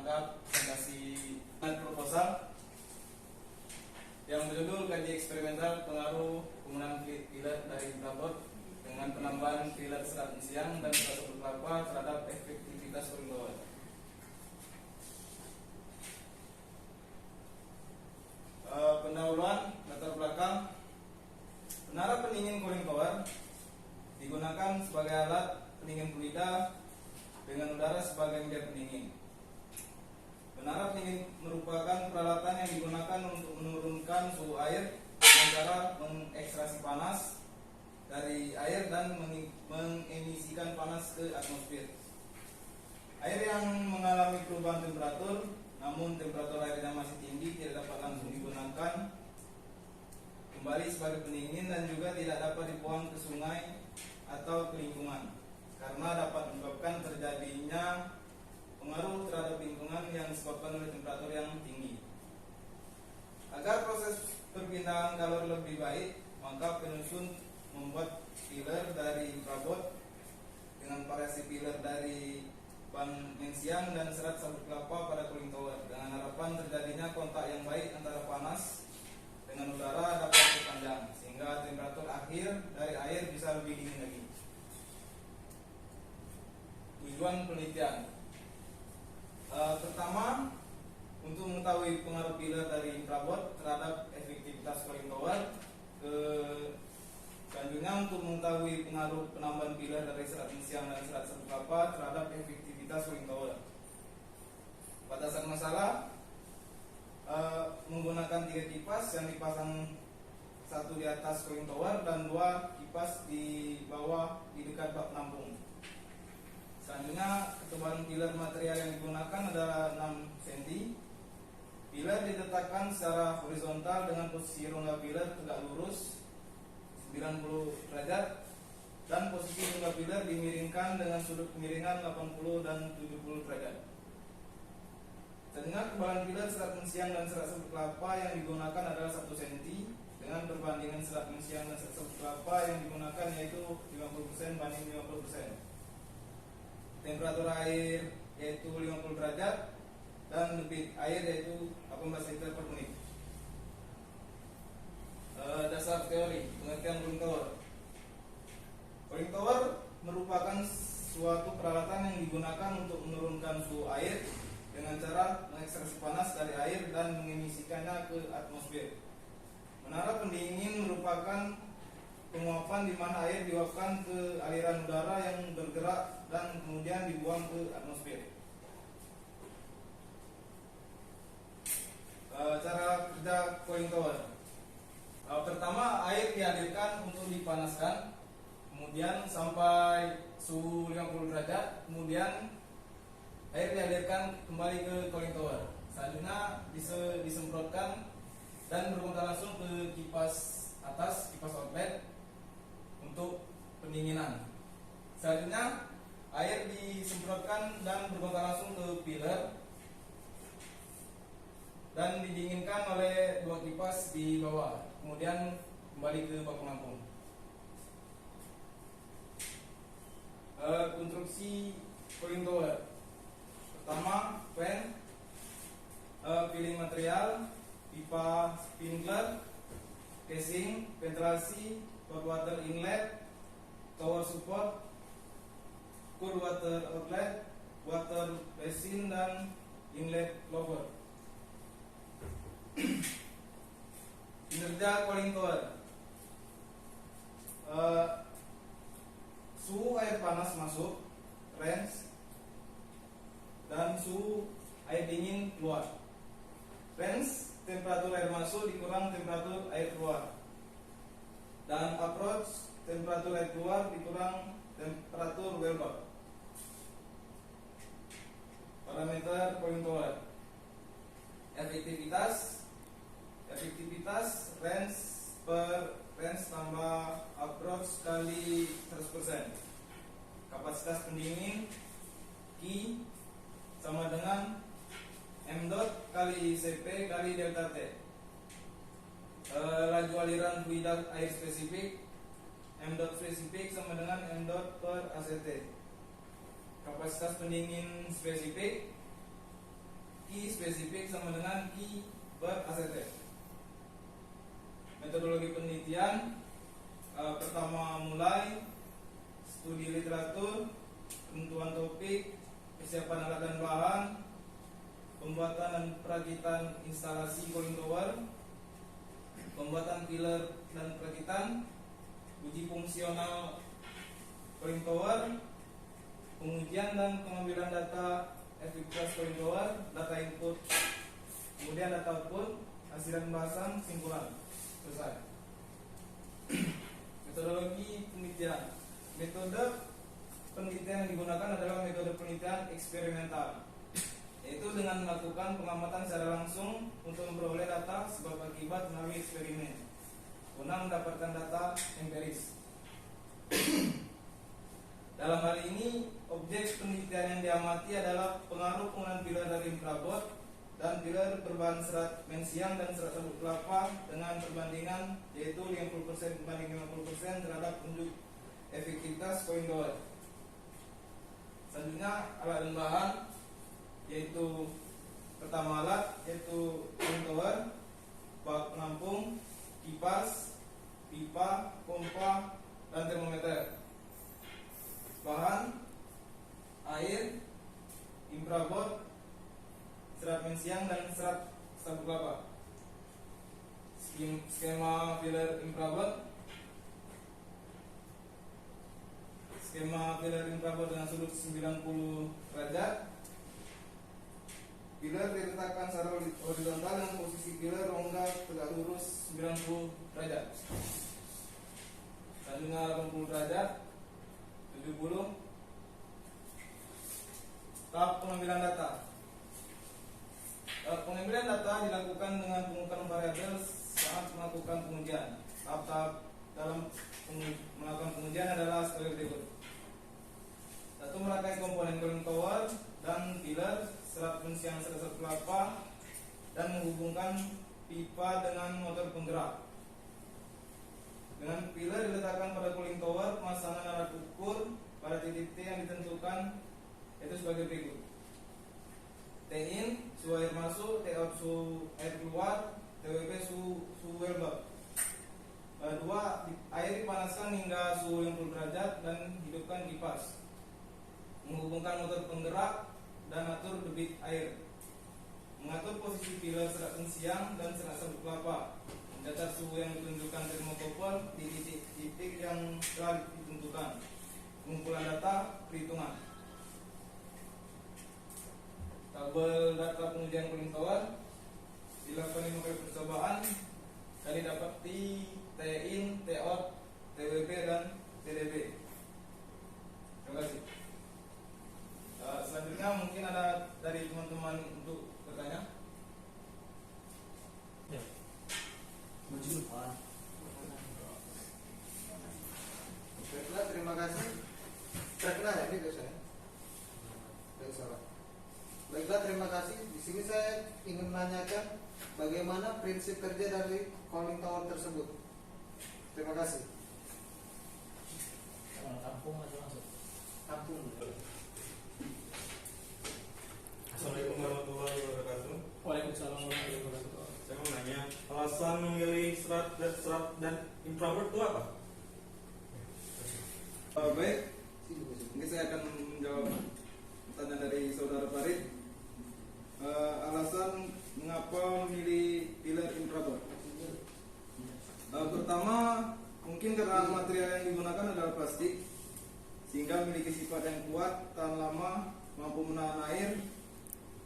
menangkap presentasi proposal yang berjudul kaji eksperimental pengaruh penggunaan pilar dari Brabot dengan penambahan pilar serat siang dan serat sabut kelapa terhadap efektivitas cooling tower. Pendahuluan latar belakang. Menara pendingin cooling tower digunakan sebagai alat pendingin fluida dengan udara sebagai media pendingin. Menara pendingin merupakan peralatan yang digunakan untuk menurunkan suhu air dengan cara mengekstraksi panas dari air dan mengemisikan panas ke atmosfer. Air yang mengalami perubahan temperatur, namun temperatur airnya masih tinggi, tidak dapat langsung digunakan kembali sebagai pendingin dan juga tidak dapat dibuang ke sungai atau ke lingkungan, karena dapat menyebabkan terjadinya pengaruh terhadap lingkungan yang disebabkan oleh temperatur yang tinggi. Agar proses perpindahan kalori lebih baik, maka penyusun membuat pilar dari Brabot dengan variasi pilar dari bahan mensiang dan serat sabut kelapa pada cooling tower dengan harapan terjadinya kontak yang baik antara panas dengan udara dapat berpanjang sehingga temperatur akhir dari air bisa lebih dingin lagi. Tujuan penelitian. Pertama, untuk mengetahui pengaruh pilar dari Brabot terhadap efektivitas cooling tower. Selanjutnya, untuk mengetahui pengaruh penambahan pilar dari serat mensiang dan serat sabut kelapa terhadap efektivitas cooling tower. Pada saat masalah, menggunakan 3 kipas yang dipasang, satu di atas cooling tower dan 2 kipas di bawah di dekat bak penampung. Selanjutnya, ketebalan pilar material yang digunakan adalah 6 cm. Pilar diletakkan secara horizontal dengan posisi rongga pilar tegak lurus 90 derajat dan posisi rongga pilar dimiringkan dengan sudut kemiringan 80 dan 70 derajat. Selanjutnya, ketebalan pilar serat mensiang dan serat sabut kelapa yang digunakan adalah 1 cm dengan perbandingan serat mensiang dan serat sabut kelapa yang digunakan yaitu 50% banding 50%. Temperatur air yaitu 50 derajat dan debit air yaitu 18 liter per menit. Dasar teori pengertian cooling tower. Cooling tower merupakan suatu peralatan yang digunakan untuk menurunkan suhu air dengan cara mengekstraksi panas dari air dan mengemisikannya ke atmosfer. Menara pendingin merupakan penguapan di mana air diuapkan ke aliran udara yang bergerak dan kemudian dibuang ke atmosfer. Cara kerja cooling tower. Pertama, air dialirkan untuk dipanaskan, kemudian sampai suhu 50 derajat, kemudian air dialirkan kembali ke cooling tower. Selanjutnya disemprotkan dan berkontak langsung ke kipas atas, kipas outlet untuk pendinginan. Selanjutnya air disemprotkan dan berkontak langsung ke pilar dan didinginkan oleh 2 kipas di bawah, kemudian kembali ke bak penampung. Konstruksi cooling tower. Pertama, fan, pilih material, pipa sprinkler, casing, ventilasi, hot water inlet, tower support, cool water outlet, water basin, dan inlet lower. Kinerja cooling tower. Suhu air panas masuk range dan suhu air dingin keluar. Range temperatur air masuk dikurang temperatur air keluar, dan approach temperatur air keluar dikurang temperatur well bar. Parameter cooling tower. Efektivitas range per range tambah approach kali 100%. Kapasitas pendingin Q sama dengan M dot kali CP kali delta T. Laju aliran fluida air spesifik M dot spesifik sama dengan M dot per ACT. Kapasitas pendingin spesifik Q spesifik sama dengan Q per ACT. Metodologi penelitian, pertama mulai studi literatur, penentuan topik, kesiapan alat dan bahan, pembuatan dan perakitan instalasi cooling tower, pembuatan pilar dan perakitan, uji fungsional cooling tower, pengujian dan pengambilan data efektivitas cooling tower, data input, kemudian data output, hasil dan pembahasan, kesimpulan. Selesai. Metodologi penelitian. Metode penelitian yang digunakan adalah metode penelitian eksperimental, yaitu dengan melakukan pengamatan secara langsung untuk memperoleh data sebab akibat melalui eksperimen guna mendapatkan data empiris. Dalam hal ini, objek penelitian yang diamati adalah pengaruh penggunaan pilar dari infrared dan pilar berbahan serat mensiang dan serat sabut kelapa dengan perbandingan yaitu 50% berbanding 50% terhadap unjuk efektivitas cooling tower. Selanjutnya alat dan bahan, yaitu pertama alat yaitu cooling tower, bak penampung, kipas, pipa, pompa, dan termometer. Bahan air, infrared, serat mensiang dan serat sabut kelapa. Skema pilar infrared. Skema pilar infrared dengan sudut 90 derajat. Pilar diletakkan secara horizontal dengan posisi pilar rongga tegak lurus 90 derajat. Selanjutnya 80 derajat, 70. Tahap pengambilan data. Pengambilan data dilakukan dengan pengukuran variabel saat melakukan pengujian. Tahap-tahap dalam melakukan pengujian adalah sebagai berikut. 1. Merakai komponen cooling tower dan pilar, serat mensiang serat sabut kelapa, dan menghubungkan pipa dengan motor penggerak. Dengan pilar diletakkan pada cooling tower, pemasangan alat ukur pada titik T yang ditentukan yaitu sebagai berikut. T-in suhu air masuk, T-out suhu air keluar, TWP suhu well bulb. 2. Air dipanaskan hingga suhu 50 derajat dan hidupkan kipas. Menghubungkan motor penggerak dan atur debit air. Mengatur posisi pilar serat mensiang dan serat sabut kelapa. Mencatat suhu yang ditunjukkan termokopel di titik-titik yang telah ditentukan. Pengumpulan data perhitungan. Tabel data pengujian cooling tower dilakukan 5 kali percobaan dan didapati T-in, T-out, TWP dan TDB. Terima kasih. Selanjutnya mungkin ada dari teman-teman untuk bertanya. Ya. Baiklah, terima kasih. Terkenal ya ini biasanya. Salah. Baiklah, terima kasih. Di sini saya ingin menanyakan bagaimana prinsip kerja dari cooling tower tersebut. Terima kasih. Kampung atau masuk? Kampung. Assalamualaikum warahmatullahi wabarakatuh. Waalaikumsalam warahmatullahi wabarakatuh. Saya mau nanya, alasan memilih serat dan infrared itu apa? Baik, mungkin saya akan menjawab pertanyaan dari saudara Farid. Alasan mengapa memilih pilar infrared. Pertama, mungkin karena material yang digunakan adalah plastik, sehingga memiliki sifat yang kuat, tahan lama, mampu menahan air,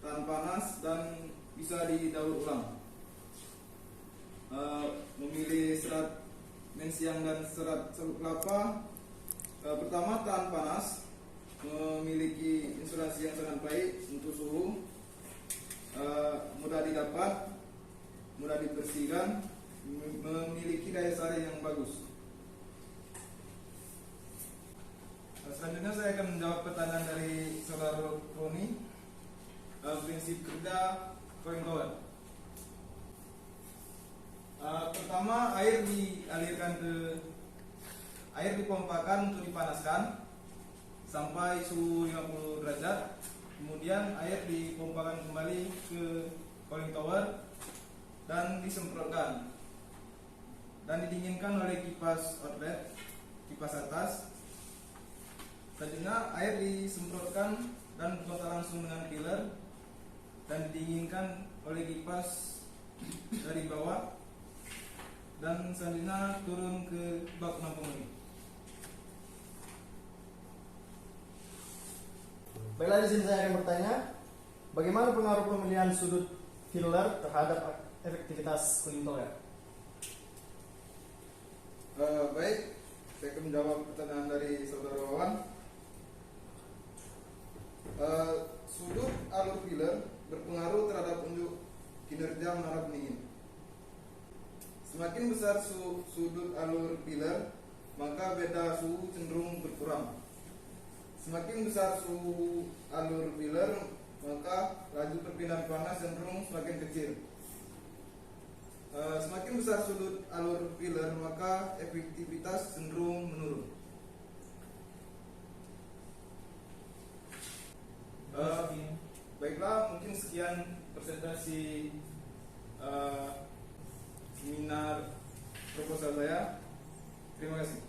tahan panas, dan bisa didaur ulang. Memilih serat mensiang dan serat sabut kelapa. Pertama, tahan panas, memiliki insulasi yang sangat baik untuk suhu, mudah didapat, mudah dibersihkan, memiliki daya saring yang bagus. Selanjutnya saya akan menjawab pertanyaan dari saudara Roni. Prinsip kerja cooling tower. Pertama, air dipompakan untuk dipanaskan sampai suhu 50 derajat. Kemudian air dipompakan kembali ke cooling tower dan disemprotkan dan didinginkan oleh kipas outlet, kipas atas. Selanjutnya air disemprotkan dan kontak langsung dengan filler dan didinginkan oleh kipas dari bawah, dan selanjutnya turun ke bak penampung ini. Baiklah, di sini saya akan bertanya, bagaimana pengaruh pemilihan sudut filler terhadap efektivitas cooling tower? Baik, saya akan menjawab pertanyaan dari saudara Wawan. Sudut alur filler berpengaruh terhadap unjuk kinerja menara pendingin. Semakin besar sudut alur filler, maka beda suhu cenderung berkurang. Semakin besar suhu alur filler, maka laju perpindahan panas cenderung semakin kecil. Semakin besar sudut alur filler, maka efektivitas cenderung menurun. Baiklah, mungkin sekian presentasi seminar proposal saya. Terima kasih.